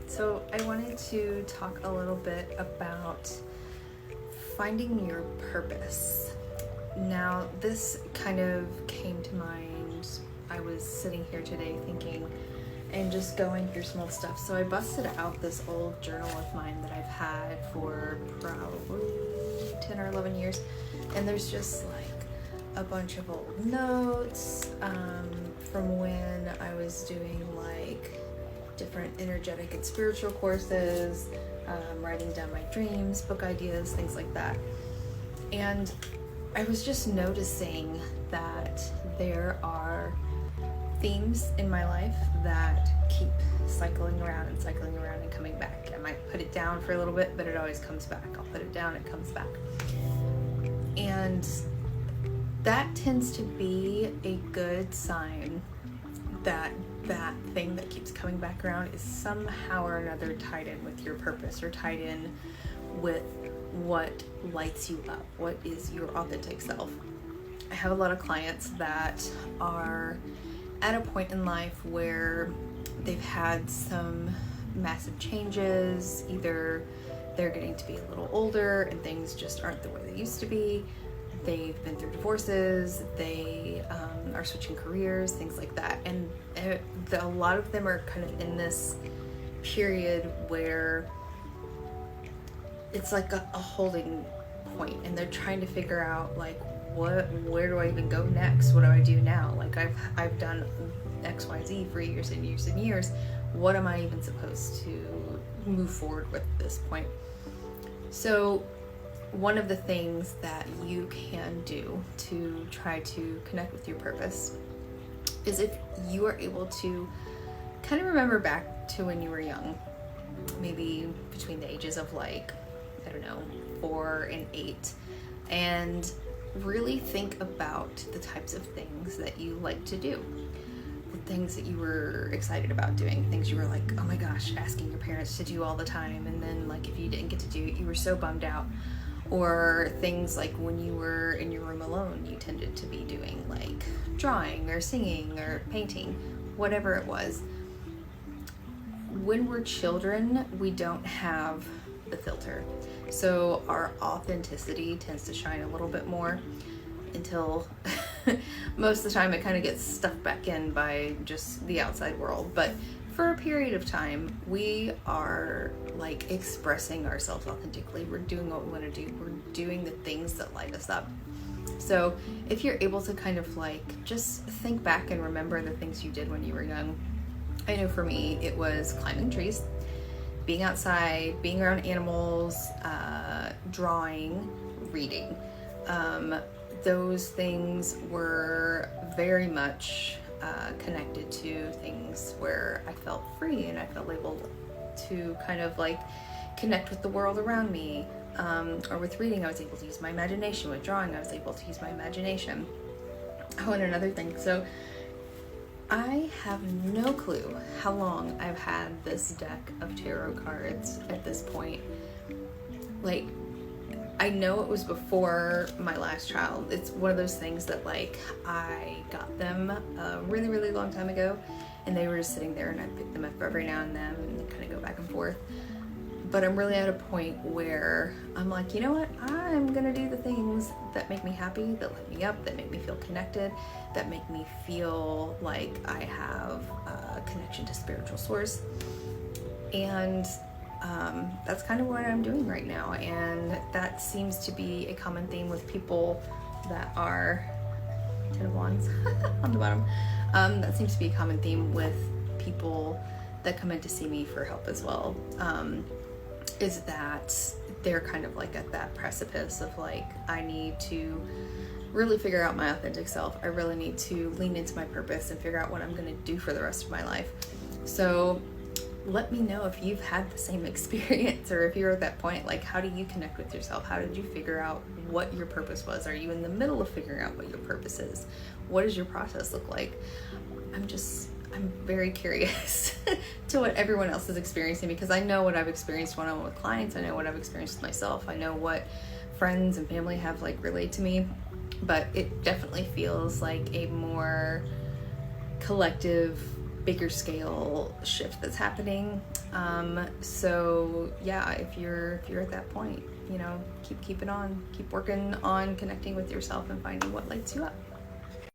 So I wanted to talk a little bit about finding your purpose. Now, this kind of came to mind. I was sitting here today thinking and just going through some old stuff. So I busted out this old journal of mine that I've had for probably 10 or 11 years. And there's just like a bunch of old notes from when I was doing like different energetic and spiritual courses, writing down my dreams, book ideas, things like that. And I was just noticing that there are themes in my life that keep cycling around and coming back. I might put it down for a little bit, but it always comes back. I'll put it down, it comes back. And that tends to be a good sign that that thing that keeps coming back around is somehow or another tied in with your purpose or tied in with what lights you up, what is your authentic self. I have a lot of clients that are at a point in life where they've had some massive changes. Either they're getting to be a little older and things just aren't the way they used to be. They've been through divorces, they are switching careers, things like that. And a lot of them are kind of in this period where it's like a holding point, and they're trying to figure out like, where do I even go next? What do I do now? Like I've done XYZ for years and years and years. What am I even supposed to move forward with at this point? So one of the things that you can do to try to connect with your purpose is if you are able to kind of remember back to when you were young, maybe between the ages of like, I don't know, 4 and 8, and really think about the types of things that you like to do, the things that you were excited about doing, things you were like, oh my gosh, asking your parents to do all the time, and then like if you didn't get to do it, you were so bummed out. Or things like when you were in your room alone, you tended to be doing like drawing or singing or painting, whatever it was. When we're children, we don't have the filter. So our authenticity tends to shine a little bit more until most of the time it kind of gets stuffed back in by just the outside world. But for a period of time, we are like expressing ourselves authentically. We're doing what we want to do. We're doing the things that light us up. So if you're able to kind of like just think back and remember the things you did when you were young. I know for me, it was climbing trees, being outside, being around animals, drawing, reading. Those things were very much connected to things where I felt free and I felt able to kind of like connect with the world around me. Or with reading, I was able to use my imagination. With drawing, I was able to use my imagination. Oh, and another thing. So I have no clue how long I've had this deck of tarot cards at this point. Like, I know it was before my last child. It's one of those things that like I got them a really, really long time ago, and they were just sitting there and I picked them up every now and then and kind of go back and forth. But I'm really at a point where I'm like, you know what? I'm gonna do the things that make me happy, that light me up, that make me feel connected, that make me feel like I have a connection to spiritual source. And that's kind of what I'm doing right now. And that seems to be a common theme with people that are 10 of Wands on the bottom. That seems to be a common theme with people that come in to see me for help as well. Is that they're kind of like at that precipice of like, I need to really figure out my authentic self. I really need to lean into my purpose and figure out what I'm going to do for the rest of my life. So let me know if you've had the same experience, or if you're at that point, like, how do you connect with yourself? How did you figure out what your purpose was? Are you in the middle of figuring out what your purpose is? What does your process look like? I'm very curious to what everyone else is experiencing, because I know what I've experienced when I'm with clients. I know what I've experienced with myself. I know what friends and family have like relayed to me, but it definitely feels like a more collective bigger scale shift that's happening. So yeah, if you're at that point, you know, keep working on connecting with yourself and finding what lights you up.